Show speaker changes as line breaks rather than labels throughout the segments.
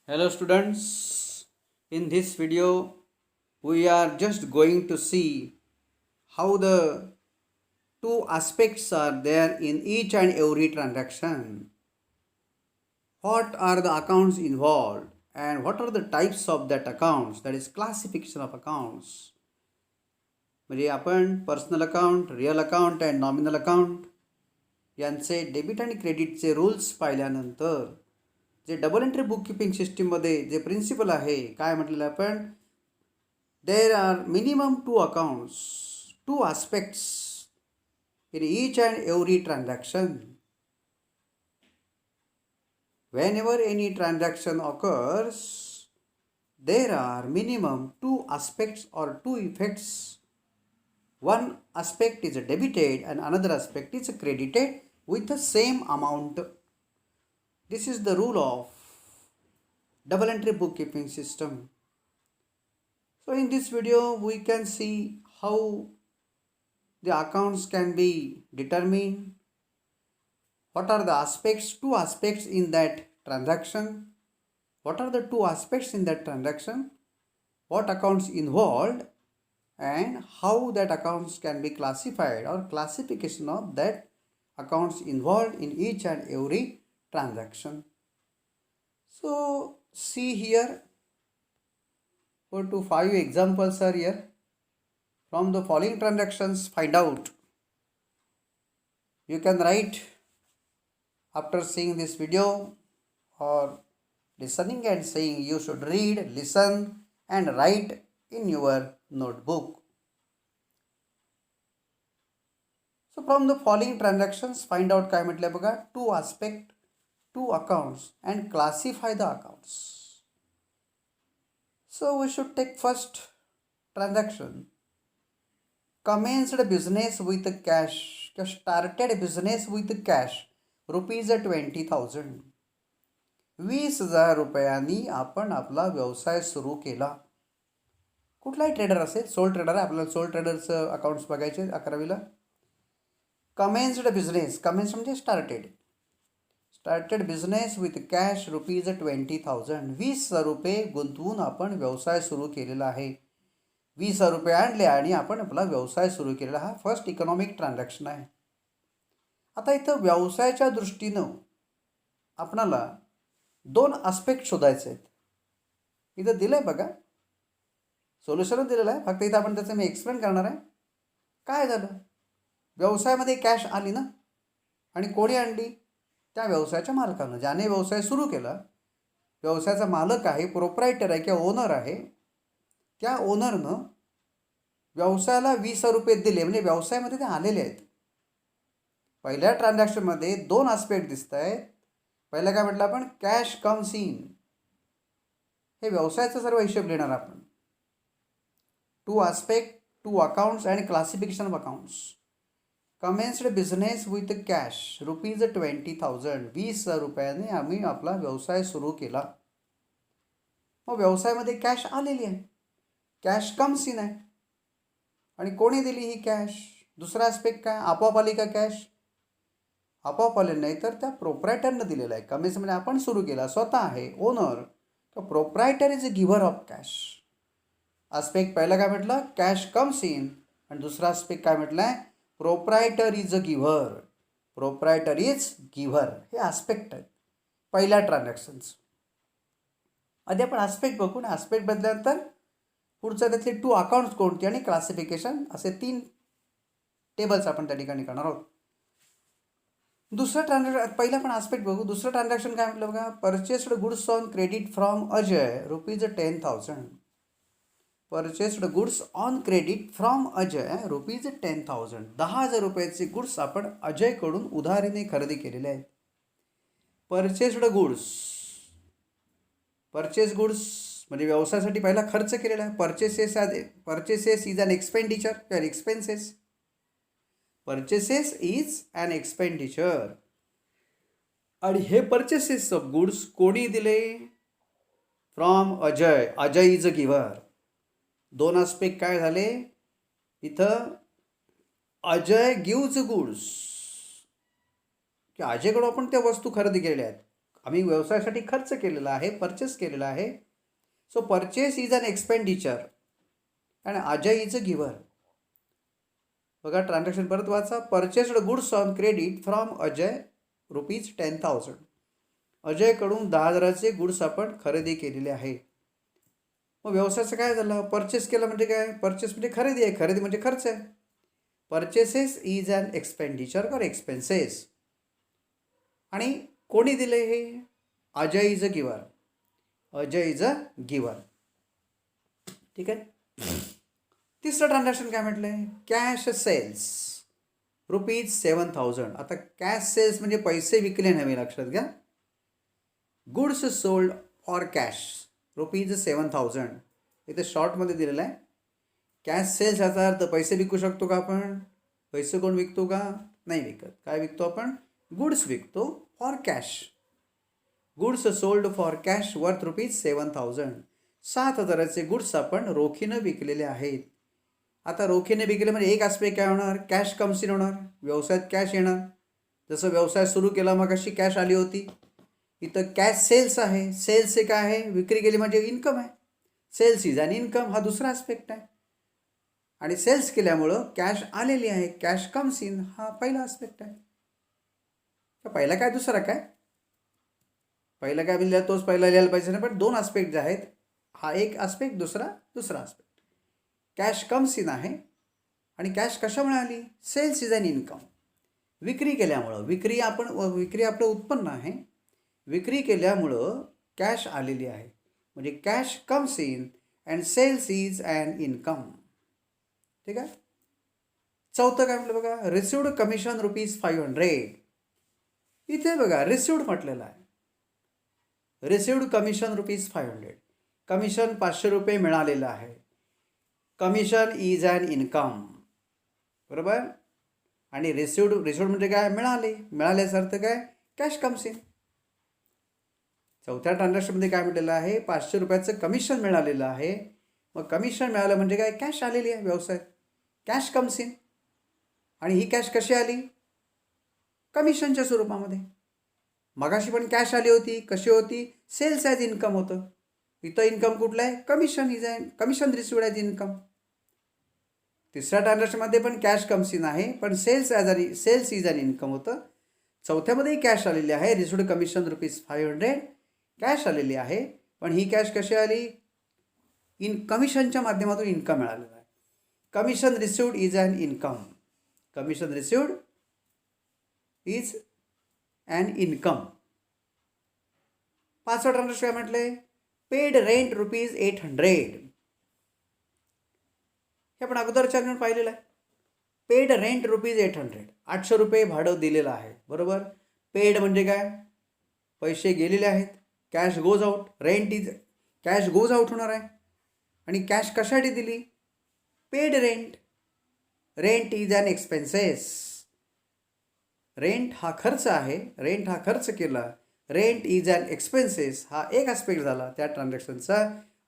Hello students, in this video we are just going to see how the two aspects are there in each and every transaction. What are the accounts involved and what are the types of that accounts, that is classification of accounts. म्हणजे आपण personal account, real account and nominal account यांचे debit आणि क्रेडिटचे rules पाहिल्यानंतर जे double entry book keeping सिस्टीममध्ये जे principal आहे काय म्हटलेलं आपण, there are minimum two accounts, two aspects in each and every transaction. Whenever any transaction occurs, there are minimum two aspects or two effects. One aspect is debited and another aspect is credited with the same amount. This is the rule of double entry bookkeeping system. So in this video we can see how the accounts can be determined, what are the aspects, two aspects in that transaction, what are the two aspects in that transaction, what accounts involved, and how that accounts can be classified or classification of that accounts involved in each and every transaction. So see here, 4 to 5 examples are here. From the following transactions find out. You can write after seeing this video or listening and saying, you should read, listen and write in your notebook. So from the following transactions find out काय म्हटलं बघा, two aspect, two accounts and classify the accounts. So we should take first transaction. Commenced business with cash, started business with cash, rupees 20,000. 20,000 रुपयांनी आपण आपला व्यवसाय सुरू केला. कुठलाही ट्रेडर असेल, सोल ट्रेडर आहे, आपल्याला सोल ट्रेडरचं अकाउंट्स बघायचे 11वीला. कमेन्स्ड बिझनेस, कमेन्स म्हणजे started business with cash rupees 20,000. 20,000 रुपये गुंतवून आपण व्यवसाय सुरू केलेला आहे. 20,000 रुपये आणले आणि आपण आपला व्यवसाय सुरू केलेला. हा फर्स्ट इकॉनॉमिक ट्रान्झॅक्शन आहे. आता इथं व्यवसायाच्या दृष्टीनं आपणाला दोन आस्पेक्ट शोधायचे आहेत. इथं दिलं आहे बघा, सोल्युशनच दिलेलं आहे, फक्त इथं आपण त्याचं मी एक्सप्लेन करणार आहे. काय झालं, व्यवसायामध्ये कॅश आली ना, आणि कोणी आणली, त्या व्यवसायाच्या मालकानं, ज्याने व्यवसाय सुरू केला, व्यवसायाचा मालक आहे, प्रोप्रायटर आहे किंवा ओनर आहे, त्या ओनरनं व्यवसायाला 20,000 रुपये दिले, म्हणजे व्यवसायामध्ये ते आलेले आहेत. पहिल्या ट्रान्झॅक्शनमध्ये दोन आस्पेक्ट दिसत आहेत. पहिलं काय म्हटलं आपण, कॅश कम्स इन, हे व्यवसायाचा सर्व हिशोब लिहिणार आपण. Two aspect, two accounts and classification of accounts. Commenced business with cash rupees 20,000. 20,000 रुपयाने आम्ही आपला व्यवसाय सुरू केला. मग व्यवसायामध्ये कॅश आलेली आहे, कॅश कम्स इन आहे, आणि कोणी दिली ही कॅश. दुसरा आस्पेक्ट काय, आपोआप आली का कॅश, आपोआप आले नाही तर त्या प्रोप्रायटरनं दिलेलं आहे. कमेन्स म्हणजे आपण सुरू केला, स्वतः आहे ओनर, तर proprietor is a giver of cash. Aspect पहिला काय म्हटलं, कॅश कम्स इन, आणि दुसरा आस्पेक्ट काय म्हटलं आहे, proprietor is a giver. Proprietor is giver, हे आस्पेक्ट आहेत पहिल्या ट्रान्झॅक्शन्स. आधी आपण आस्पेक्ट बघू ना, आस्पेक्ट बदल्यानंतर पुढचं त्यातले टू अकाउंट्स कोणते आणि क्लासिफिकेशन, असे 3 टेबल्स आपण त्या ठिकाणी करणार आहोत. दुसरं ट्रान्झॅक्शन, पहिला पण आस्पेक्ट बघू. दुसरं ट्रान्झॅक्शन काय म्हटलं बघा, purchased goods on credit from Ajay rupees 10,000. Purchased goods on credit from Ajay rupees 10,000. 10,000 रुपयाचे गुड्स आपण अजयकडून उधारीने खरेदी केलेले आहेत. परचेस्ड गुड्स, परचेस गुड्स म्हणजे व्यवसायासाठी पहिला खर्च केलेला आहे. परचेसेस इज अन एक्सपेंडिचर किंवा expenses. Purchases is an expenditure, आणि हे परचेसेस ऑफ गुड्स कोणी दिले, from Ajay. Ajay is a giver. दोन आस्पेक्ट काय झाले इथं, अजय गिव्ज गुड्स, की अजयकडून आपण त्या वस्तू खरेदी केलेल्या आहेत. आम्ही व्यवसायासाठी खर्च केलेला आहे, परचेस केलेला आहे. So purchase is an expenditure and Ajay is a giver. बघा ट्रान्झॅक्शन परत वाचा. Purchased goods on credit from Ajay ₹10,000. अजयकडून 10,000चे गुड्स आपण खरेदी केलेले आहे. मग व्यवसायाचं काय झालं? परचेस केलं म्हणजे काय? परचेस म्हणजे खरेदी आहे, खरेदी म्हणजे खर्च आहे. परचेसेस इज अन एक्सपेंडिचर और एक्सपेन्सेस. आणि कोणी दिले हे? Ajay is a giver. Ajay is a giver. ठीक आहे. तिसरं ट्रान्झॅक्शन काय म्हटलंय? Cash sales ₹7,000. आता कॅश सेल्स म्हणजे पैसे विकले नव्हे, लक्षात घ्या. Goods sold for cash ₹7,000. इथे शॉर्टमध्ये दिलेलं आहे. कॅश सेल्स याचा अर्थ पैसे विकू शकतो का आपण? पैसे कोण विकतो का? नाही विकत. काय विकतो आपण? गुड्स विकतो for cash. Goods sold for cash worth ₹7,000. 7,000चे गुड्स आपण रोखीनं विकलेले आहेत. आता रोखीने विकले म्हणजे एक आस्पेक्ट काय होणार? कॅश कम्स इन होणार. व्यवसायात कॅश येणार. जसं व्यवसाय सुरू केला मग अशी कॅश आली होती. इथं कॅश सेल्स आहे. सेल्स हे काय आहे? विक्री केली म्हणजे इन्कम आहे. सेल्स इज अन इन्कम हा दुसरा आस्पेक्ट आहे. आणि सेल्स केल्यामुळं कॅश आलेली आहे. कॅश कम्स इन हा पहिला आस्पेक्ट आहे. पहिला काय दुसरा काय? पहिला काय लिहिला तोच पहिला लिहायला पाहिजे ना, पण दोन आस्पेक्ट जे आहेत, हा एक आस्पेक्ट, दुसरा आस्पेक्ट. कॅश कम्स इन आहे आणि कॅश कशामुळे आली? Sales is an income. विक्री केल्यामुळं. विक्री आपलं उत्पन्न आहे. विक्री केल्यामुळं कॅश आलेली आहे. म्हणजे cash comes in and sales is an income. ठीक आहे. चौथं काय म्हटलं बघा? Received commission ₹500. इथे बघा रिसिव्ड म्हटलेलं आहे. Received commission ₹500. कमिशन ₹500 मिळालेलं आहे. Commission is an income. बरोबर. आणि रिसिव्ड म्हणजे काय? मिळाल्याचा अर्थ काय? Cash comes in. चौथ्या ट्रान्झॅक्शनमध्ये काय म्हटलेलं आहे? ₹500 कमिशन मिळालेलं आहे. मग कमिशन मिळालं म्हणजे काय? कॅश आलेली आहे व्यवसायात. Cash comes in. आणि ही कॅश कशी आली? कमिशनच्या स्वरूपामध्ये. मगाशी पण कॅश आली होती. कशी होती? सेल्स ॲज इन्कम होतं. इथं इन्कम कुठलं आहे? Commission received as income. तिसऱ्या ट्रान्झॅक्शनमध्ये पण कॅश कम्स इन आहे, पण सेल्स इज अन इन्कम होतं. चौथ्यामध्येही कॅश आलेली आहे. Received commission ₹500. कॅश आलेली आहे, पण ही कॅश कशी आली? कमिशनच्या माध्यमातून इन्कम मिळालेलं आहे. Commission received is an income. Commission received is an income. पाचवं ट्रान्झॅक्शन काय म्हटलंय? Paid rent ₹800. हे आपण अगोदरच्या पाहिलेलं आहे. Paid rent ₹800. ₹800 भाडं दिलेलं आहे. बरोबर. पेड म्हणजे काय? पैसे गेलेले आहेत. Cash goes out. Cash goes out होणार आहे. आणि कॅश कशासाठी दिली? Paid rent. Rent is an expenses. Rent हा खर्च आहे. रेंट हा खर्च केला. रेंट इज अन एक्सपेन्सेस हा एक आस्पेक्ट झाला त्या ट्रान्झॅक्शनचा.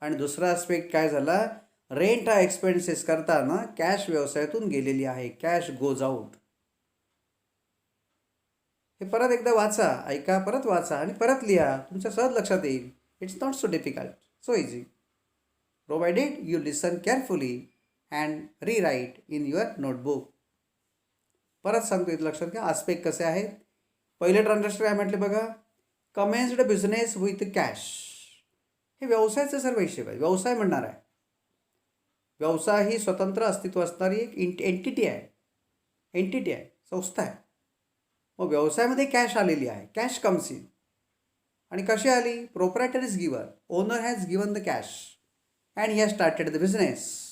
आणि दुसरा आस्पेक्ट काय झाला? रेंट हा एक्सपेन्सेस करताना कॅश व्यवसायातून गेलेली आहे. Cash goes out. हे परत एकदा वाचा, ऐका, परत वाचा आणि परत लिहा. तुमच्या सहज लक्षात येईल. It's not so difficult, so easy. Provided you listen carefully and रीराईट in your notebook. परत सांगतो, इथं लक्षात घ्या आस्पेक्ट कसे आहेत. पहिले ट्रान्झॅक्शन काय म्हटले बघा? कमेन्स्ड बिझनेस विथ कॅश. हे व्यवसायाचं सर्व हिशेब आहे. व्यवसाय म्हणणार आहे. व्यवसाय ही स्वतंत्र अस्तित्व असणारी एक एंटिटी आहे, संस्था आहे. मग व्यवसायामध्ये कॅश आलेली आहे. Cash comes in. आणि कशी आली? Proprietor is giver. Owner has given the cash and he has started the business.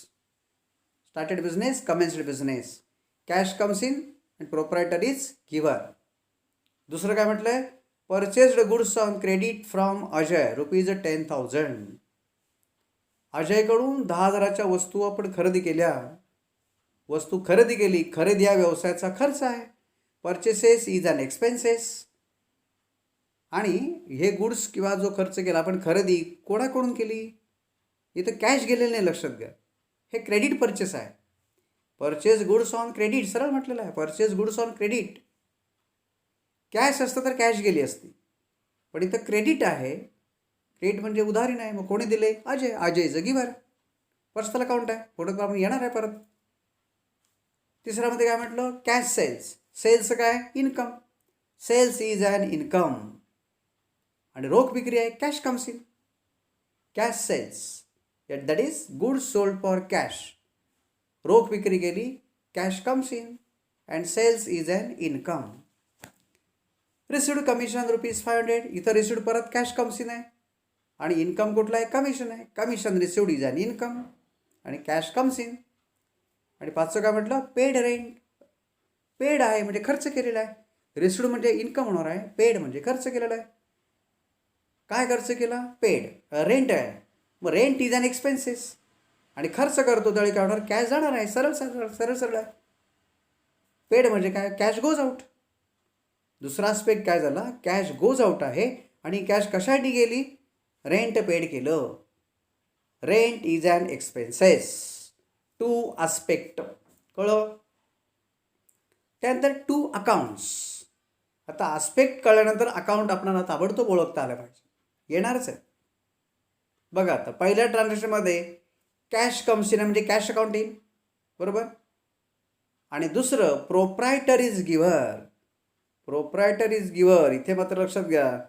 Commenced business. Cash comes in and proprietor is giver. दुसरं काय म्हटलंय? Purchased goods on credit from Ajay ₹10,000. अजयकडून 10,000च्या वस्तू आपण खरेदी केल्या. वस्तू खरेदी केली. खरेदी हा व्यवसायाचा खर्च आहे. Purchases is an expenses. आणि हे गुड्स किंवा जो खर्च केला आपण, खरेदी कोणाकडून केली? इथं कॅश गेलेलं नाही, लक्षात घ्या. हे क्रेडिट परचेस आहे. परचेस गुड्स ऑन क्रेडिट सरळ म्हटलेलं आहे. Purchase goods on credit. Cash असतं तर कॅश गेली असती, पण इथं क्रेडिट आहे. क्रेडिट म्हणजे उधारी नाही. मग कोणी दिले? Ajay. Ajay is a giver. Personal account आहे. पुढे आपण येणार आहे परत. तिसऱ्यामध्ये काय म्हटलं? Cash sales. सेल्स काय? Income. Sales is an income. आणि रोख विक्री आहे. Cash comes in. Cash sales that is goods sold for cash. रोख विक्री केली, cash comes in and sales is an income. Received commission ₹500. इथं रिसिव्ड परत कॅश कम्स इन आहे. आणि इन्कम कुठला आहे? कमिशन आहे. Commission received is an income आणि कॅश कम्स इन. आणि पाचचं काय म्हटलं? Paid rent. पेड आहे म्हणजे खर्च केलेला आहे. रिसिव्ड म्हणजे इन्कम होणार आहे. पेड म्हणजे खर्च केलेला आहे. काय खर्च केला? पेड. रेंट आहे. मग रेंट इज ॲन एक्सपेन्सेस. आणि खर्च करतो त्यावेळी काय होणार? कॅश जाणार आहे. सरळ सरळ सरळ सरळ आहे. पेड म्हणजे काय? Cash goes out. दुसरा आस्पेक्ट काय झाला? कॅश गोज आउट आहे. आणि कॅश कशासाठी गेली? रेंट पेड केलं. Rent is an expenses. Two aspect. कळलं? त्यानंतर टू अकाउंट्स. आता आस्पेक्ट कळल्यानंतर अकाउंट आपल्याला ताबडतोब ओळखता आलं पाहिजे. येणारच आहे. बघा आता पहिल्या ट्रान्झॅक्शनमध्ये कॅश कम्स इन म्हणजे कॅश अकाउंट येईल. बरोबर. आणि दुसरं proprietor is giver. Proprietor is giver. इथे मात्र लक्षात घ्या,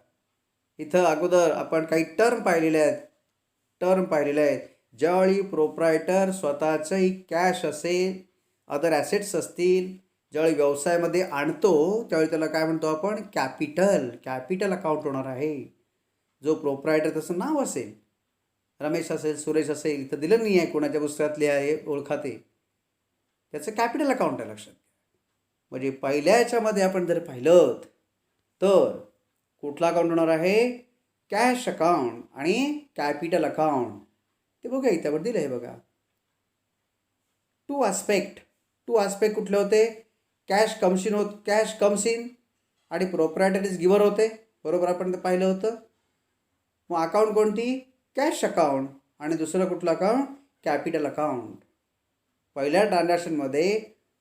इथं अगोदर आपण काही टर्म पाहिलेले आहेत. ज्यावेळी प्रोप्रायटर स्वतःचंही कॅश असेल, अदर ॲसेट्स असतील, ज्यावेळी व्यवसायामध्ये आणतो त्यावेळी त्याला काय म्हणतो आपण? कॅपिटल अकाउंट होणार आहे. जो प्रोप्रायटर तसं नाव असेल, रमेश असेल, सुरेश असेल, इथं दिलं नाही आहे कोणाच्या पुस्तकातले आहे ओळखाते, त्याचं कॅपिटल अकाउंट आहे. लक्षात घ्या. म्हणजे पहिल्या याच्यामध्ये आपण जर पाहिलं तर कुठला अकाउंट होणार आहे? कॅश अकाउंट आणि कॅपिटल अकाउंट. ते बघा इथं आपण दिलं आहे बघा. टू आस्पेक्ट कुठले होते? कॅश कम्स इन आणि प्रोप्रायटर इज गिव्हर होते. बरोबर आपण ते पाहिलं होतं. मग अकाउंट कोणती? Cash account. आणि दुसरं कुठलं अकाउंट? Capital account. पहिल्या ट्रान्झॅक्शनमध्ये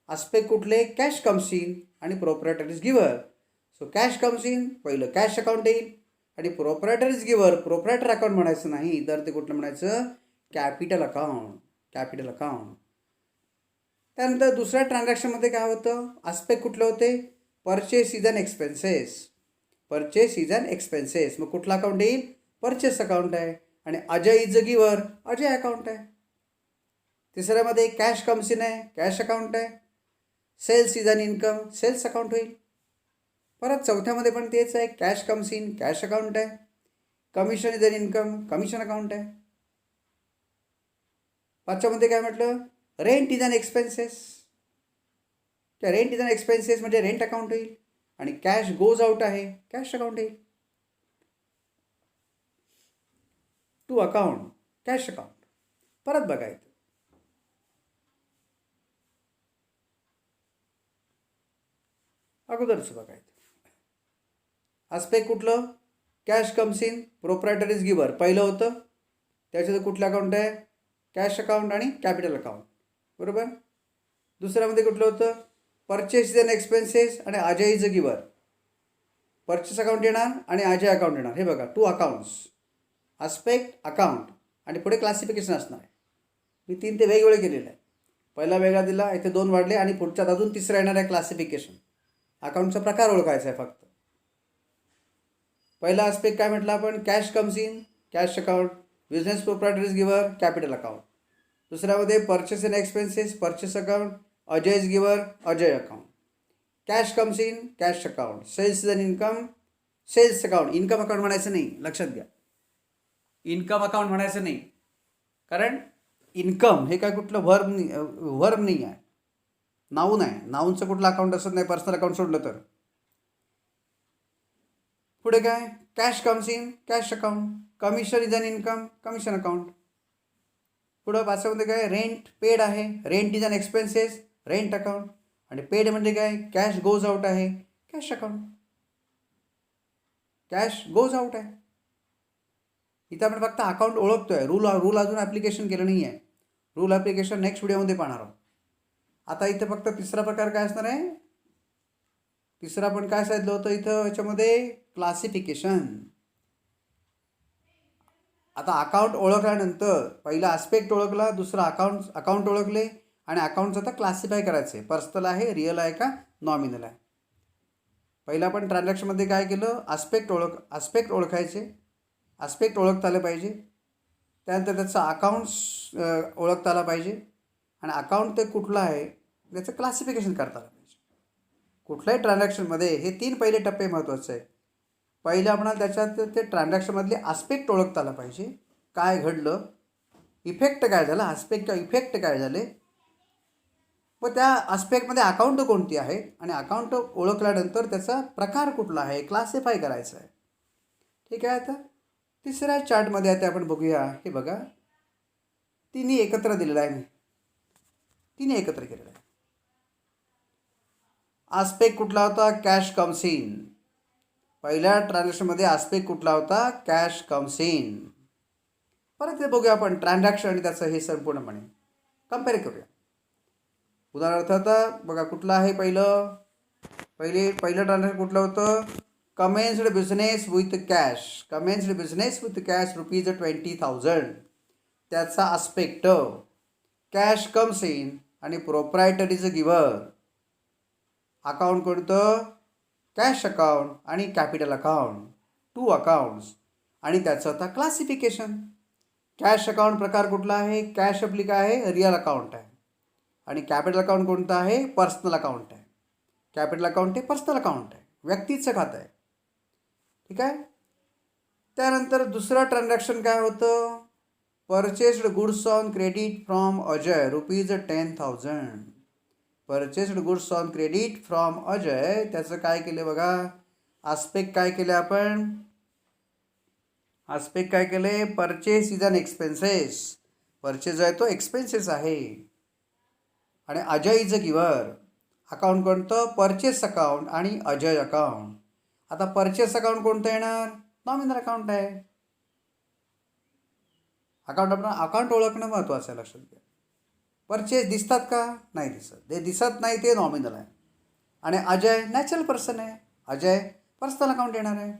आस्पेक्ट कुठले? कॅश कम्स इन आणि proprietor is giver. So cash comes in, पहिलं कॅश अकाउंट येईल. आणि proprietor is giver, proprietor account म्हणायचं नाही, तर ते कुठलं म्हणायचं? Capital account. त्यानंतर दुसऱ्या ट्रान्झॅक्शनमध्ये काय होतं? आस्पेक्ट कुठले होते? Purchase is an expenses. मग कुठला अकाउंट येईल? परचेस अकाउंट आहे. आणि Ajay is a giver, Ajay account आहे. तिसऱ्यामध्ये कॅश कम्स इन आहे, कॅश अकाउंट आहे. Sales is an income, sales account होईल. परत चौथ्यामध्ये पण तेच आहे, cash comes in, cash account आहे. Commission is an income, commission account आहे. पाचव्यामध्ये काय म्हटलं? Rent is an expenses. Rent is an expenses म्हणजे रेंट अकाउंट होईल. आणि कॅश गोज आउट आहे, कॅश अकाउंट येईल. Two account, cash account. परत बघायचं. अगोदरच बघायचं. आस्पेक्ट कुठलं? Cash comes in, proprietor is giver पहिलं होतं. त्याच्यात कुठलं अकाउंट आहे? कॅश अकाउंट आणि कॅपिटल अकाउंट. बरोबर. दुसऱ्यामध्ये कुठलं होतं? परचेस इज ॲन एक्सपेन्सेस आणि Ajay is a giver. Purchase account येणार आणि अजय अकाउंट येणार. हे बघा, टू अकाउंट्स. आस्पेक्ट, अकाउंट आणि पुढे क्लासिफिकेशन असणार आहे. मी 3 ते वेगवेगळे केलेलं आहे. पहिला वेगळा दिला, इथे 2 वाढले आणि पुढच्यात अजून तिसरा येणार आहे क्लासिफिकेशन. अकाउंटचा प्रकार ओळखायचा आहे फक्त. पहिला आस्पेक्ट काय म्हटलं आपण? Cash comes in, cash account. Business proprietor is giver, capital account. दुसऱ्यामध्ये purchase and expenses, purchase account. Ajay is giver, Ajay account. Cash comes in, cash account. Sales is an income, sales account. Income account म्हणायचं नाही, लक्षात घ्या. Income account म्हणायचं नाही, कारण income हे काय कुठलं वर्ब नाही आहे, नाऊन आहे. नाऊनचं कुठलं अकाउंट असत नाही पर्सनल अकाउंट सोडलं तर. पुढे काय? Cash comes in, cash account. Commission is an income, commission account. पुढं पाचव्यामध्ये काय? रेंट पेड आहे, rent is an expenses, rent account. आणि पेड म्हणजे काय? कॅश गोज आउट आहे, cash account. Cash goes out आहे. इथं आपण फक्त अकाउंट ओळखतोय, रूल अजून ॲप्लिकेशन केलं नाही आहे. रूल ॲप्लिकेशन नेक्स्ट व्हिडिओमध्ये पाहणार आहोत. आता इथं फक्त तिसरा प्रकार काय असणार आहे? तिसरा आपण काय सांगितलं होतं इथं याच्यामध्ये? क्लासिफिकेशन. आता अकाउंट ओळखल्यानंतर पहिला आस्पेक्ट ओळखला, दुसरा अकाउंट ओळखले आणि अकाउंटचं आता क्लासिफाय करायचं आहे, पर्सनल आहे, रिअल आहे का नॉमिनल आहे. पहिला आपण ट्रान्झॅक्शनमध्ये काय केलं, आस्पेक्ट ओळखायचे, आस्पेक्ट ओळखता आलं पाहिजे. त्यानंतर त्याचं अकाउंट्स ओळखता आला पाहिजे आणि अकाउंट ते कुठलं आहे त्याचं क्लासिफिकेशन करता आलं पाहिजे. कुठल्याही ट्रान्झॅक्शनमध्ये हे 3 पहिले टप्पे महत्त्वाचे आहेत. पहिलं आपणाला त्याच्यात ते ट्रान्झॅक्शनमधले आस्पेक्ट ओळखता आला पाहिजे, काय घडलं, इफेक्ट काय झाला, आस्पेक्टचा इफेक्ट काय झाले, व त्या आस्पेक्टमध्ये अकाउंट कोणती आहेत आणि अकाउंट ओळखल्यानंतर त्याचा प्रकार कुठला आहे क्लासिफाय करायचा आहे. ठीक आहे. आता तिसऱ्या चार्टमध्ये आता आपण बघूया. हे बघा, तिन्ही एकत्र दिलेलं आहे, मी तिन्ही एकत्र केलेलं आहे. आस्पेक्ट कुठला होता, कॅश कम्स इन. पहिल्या ट्रान्झॅक्शनमध्ये आस्पेक्ट कुठला होता, कॅश कम्स इन. परत ते बघूया आपण ट्रान्झॅक्शन आणि त्याचं हे संपूर्णपणे कम्पेअर करूया. उदाहरणार्थ आता बघा कुठलं आहे पहिलं ट्रान्झॅक्शन कुठलं होतं, कमेन्स्ड बिझनेस विथ कॅश रुपीज 20,000. त्याचा आस्पेक्ट कॅश कम्स इन आणि प्रोप्रायटर इज गिव्हर. अकाउंट कोणतं, कॅश अकाउंट आणि कॅपिटल अकाउंट, 2 अकाउंट्स. आणि त्याचं आता क्लासिफिकेशन, कॅश अकाउंट प्रकार कुठला आहे, कॅश आपली काय आहे, रिअल अकाउंट आहे. आणि कॅपिटल अकाउंट कोणतं आहे, पर्सनल अकाउंट आहे. कॅपिटल अकाउंट हे पर्सनल अकाउंट आहे, व्यक्तीचं खातं आहे. ठीक आहे. त्यानंतर दुसरं ट्रान्झॅक्शन काय होतं, purchased goods on credit from Ajay rupees 10,000. Purchased goods on credit from Ajay, त्याचं काय केलं बघा, आस्पेक्ट काय केले आपण, आस्पेक्ट काय केले, purchase is an expenses. Purchase आहे तो एक्सपेन्सेस आहे. आणि Ajay is a giver. Account कोणतं, परचेस अकाउंट आणि अजय अकाउंट. आता परचेस अकाउंट कोणतं येणार, नॉमिनल अकाउंट आहे. अकाउंट ओळखणं महत्त्वाचं आहे, लक्षात घ्या. परचेस दिसतात का, नाही दिसत, ते दिसत नाही ते नॉमिनल आहे. आणि अजय नॅचरल पर्सन आहे, अजय पर्सनल अकाउंट येणार आहे.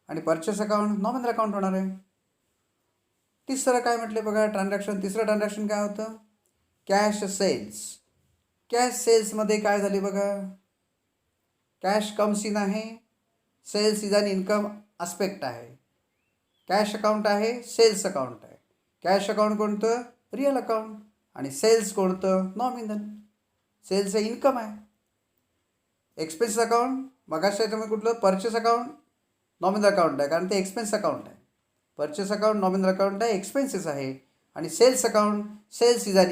आणि परचेस अकाउंट नॉमिनल अकाउंट होणार आहे. तिसरं काय म्हटलं बघा ट्रान्झॅक्शन, तिसरं ट्रान्झॅक्शन काय होतं, कॅश सेल्स. कॅश सेल्समध्ये काय झाले बघा, कॅश कम्स इन आहे, sales is an income aspect आहे. कॅश अकाउंट आहे, सेल्स अकाउंट आहे. कॅश अकाउंट कोणतं, रिअल अकाउंट. आणि सेल्स कोणतं, नॉमिनल. सेल्स हे इन्कम आहे. एक्सपेन्स अकाउंट मगाशी याच्यामध्ये कुठलं, परचेस अकाउंट नॉमिनल अकाउंट आहे, कारण ते एक्सपेन्स अकाउंट आहे. परचेस अकाउंट नॉमिनल अकाउंट आहे, एक्सपेन्सेस आहे. आणि sales account, sales is an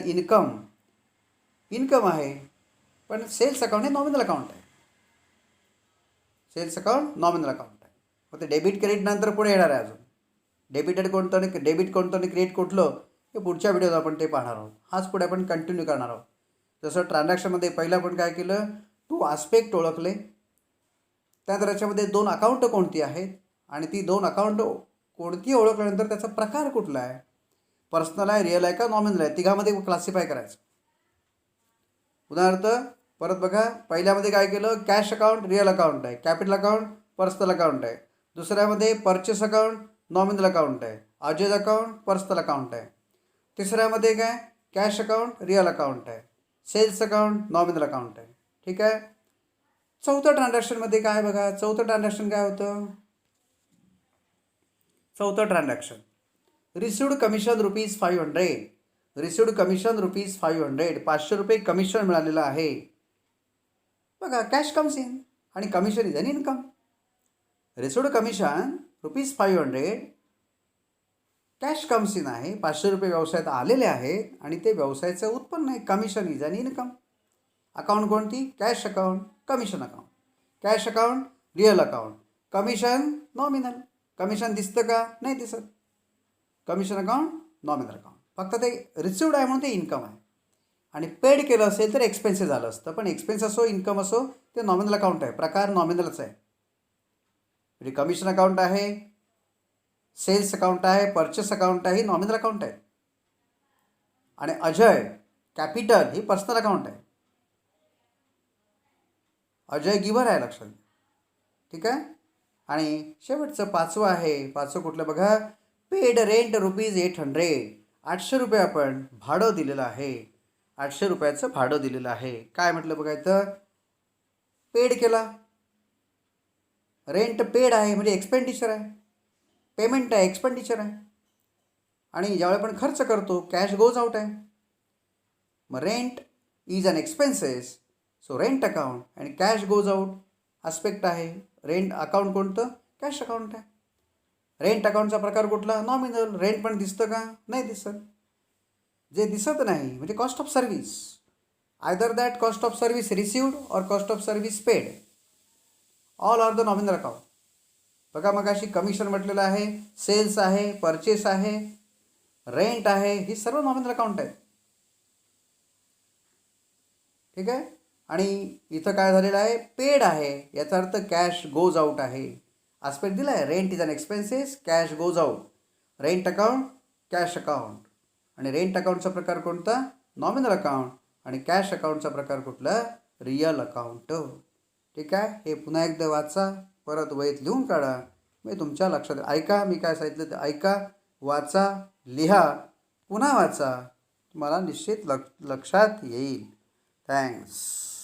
income आहे, पण सेल्स अकाउंट हे नॉमिनल अकाउंट आहे. सेल्स अकाउंट नॉमिनल अकाउंट आहे. मग ते डेबिट क्रेडिट नंतर पुढे येणार आहे अजून. डेबिट कोणतं आणि क्रेडिट कुठलं हे पुढच्या व्हिडिओत आपण ते पाहणार आहोत. हाच पुढे आपण कंटिन्यू करणार आहोत. जसं ट्रान्झॅक्शनमध्ये पहिलं आपण काय केलं, 2 आस्पेक्ट ओळखले. त्यानंतर त्याच्यामध्ये 2 अकाउंट कोणती आहेत आणि ती 2 अकाउंट कोणती ओळखल्यानंतर त्याचा प्रकार कुठला आहे, पर्सनल आहे, रिअल आहे का नॉमिनल आहे, तिघामध्ये क्लासिफाय करायचं. उदाहरणार्थ परत बघा, पहिल्यामध्ये काय केलं, कॅश अकाउंट रिअल अकाउंट आहे, कॅपिटल अकाउंट पर्सनल अकाउंट आहे. दुसऱ्यामध्ये परचेस अकाउंट नॉमिनल अकाउंट आहे, अजय अकाउंट पर्सनल अकाउंट आहे. तिसऱ्यामध्ये काय, कॅश अकाउंट रिअल अकाउंट आहे, सेल्स अकाउंट नॉमिनल अकाउंट आहे. ठीक आहे. चौथं ट्रान्झॅक्शनमध्ये काय बघा, चौथं ट्रान्झॅक्शन काय होतं, चौथं transaction received commission rupees 500. Received commission rupees 500, 500 रुपये कमिशन मिळालेलं आहे. बघा कॅश कम्स इन आणि commission is an income. Received commission rupees 500, cash comes in आहे, 500 रुपये व्यवसायात आलेले आहेत आणि ते व्यवसायाचं उत्पन्न आहे. Commission is an income. Account कोणती, cash account, commission account. Cash account real account, commission nominal. Commission दिसतं का, नाही दिसत. Commission account nominal account. फक्त ते रिसिव्ड आहे म्हणून ते इन्कम आहे. आणि पेड केलं असेल तर एक्सपेन्सेस झालं असतं, पण एक्सपेन्स असो इन्कम असो ते नॉमिनल अकाउंट आहे, प्रकार नॉमिनलच आहे. म्हणजे कमिशन अकाउंट आहे, सेल्स अकाउंट आहे, परचेस अकाउंट आहे, नॉमिनल अकाउंट आहे. आणि अजय कॅपिटल ही पर्सनल अकाउंट आहे. अजय गिव्हर आहे, लक्षात. ठीक आहे. आणि शेवटचं 5वं आहे, 5वं कुठलं बघा, पेड रेंट ₹800. 800 रुपये आपण भाडं दिलेलं आहे. 800 रुपयाचं भाडं दिलेलं आहे. काय म्हटलं बघा इथं, पेड केला. रेंट पेड आहे म्हणजे एक्सपेंडिचर आहे, पेमेंट आहे, एक्सपेंडिचर आहे. आणि ज्यावेळी आपण खर्च करतो कॅश गोज आउट आहे. मग rent is an expenses, so rent account आणि कॅश गोज आउट आस्पेक्ट आहे. रेंट अकाउंट कोणतं, कॅश अकाउंट आहे. रेंट अकाउंटचा प्रकार कुठला, नॉमिनल. रेंट पण दिसतं का, नाही दिसत. जे दिसत नाही म्हणजे cost of service, either that cost of service received और cost of service paid, all are the nominal account. बघा मग अशी कमिशन म्हटलेलं आहे, सेल्स आहे, परचेस आहे, रेंट आहे, ही सर्व नॉमिनल अकाउंट आहे. ठीक आहे. आणि इथं काय झालेलं आहे, पेड आहे, याचा अर्थ कॅश गोज आउट आहे. आस्पेक्ट दिला आहे, rent is an expenses, cash goes out. Rent account, cash account. आणि रेंट अकाउंटचा प्रकार कोणता, नॉमिनल अकाउंट. आणि कॅश अकाउंटचा प्रकार कुठला, रिअल अकाउंट. ठीक आहे. हे पुन्हा एकदा वाचा, परत वहीत लिहून काढा. मी तुमच्या लक्षात ऐका, मी काय सांगितलं ते ऐका, वाचा, लिहा, पुन्हा वाचा, तुम्हाला निश्चित लक्षात येईल. थँक्स.